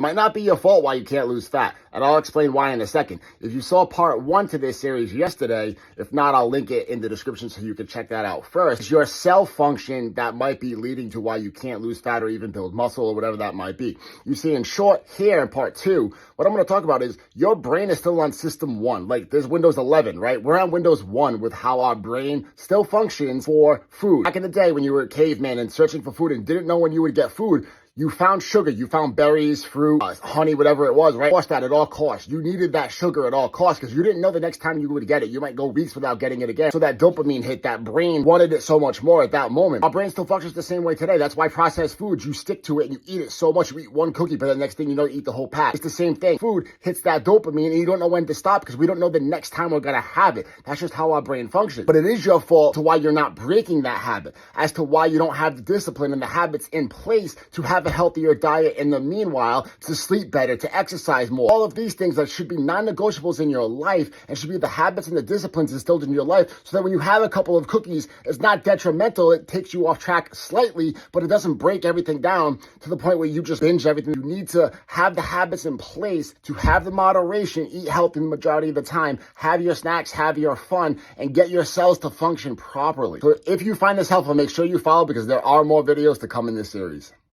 Might not be your fault why you can't lose fat, and I'll explain why in a second. If you saw part 1 to this series yesterday, if not, I'll link it in the description so you can check that out first. It's your cell function that might be leading to why you can't lose fat or even build muscle or whatever that might be. You see, in short, here in part 2, what I'm going to talk about is your brain is still on system 1. Like, there's Windows 11, right? We're on Windows 1 with how our brain still functions for food. Back in the day when you were a caveman and searching for food and didn't know when you would get food, you found sugar, you found berries, fruit, honey, whatever it was, right? Of course, that at all costs. You needed that sugar at all costs because you didn't know the next time you would get it. You might go weeks without getting it again. So that dopamine hit, that brain wanted it so much more at that moment. Our brain still functions the same way today. That's why processed foods, you stick to it and you eat it so much. You eat one cookie, but the next thing you know, you eat the whole pack. It's the same thing. Food hits that dopamine and you don't know when to stop because we don't know the next time we're going to have it. That's just how our brain functions. But it is your fault to why you're not breaking that habit, as to why you don't have the discipline and the habits in place to have a healthier diet in the meanwhile, to sleep better, to exercise more. All of these things that should be non-negotiables in your life and should be the habits and the disciplines instilled in your life so that when you have a couple of cookies, it's not detrimental. It takes you off track slightly, but it doesn't break everything down to the point where you just binge everything. You need to have the habits in place to have the moderation, eat healthy the majority of the time, have your snacks, have your fun, and get your cells to function properly. So if you find this helpful, make sure you follow because there are more videos to come in this series.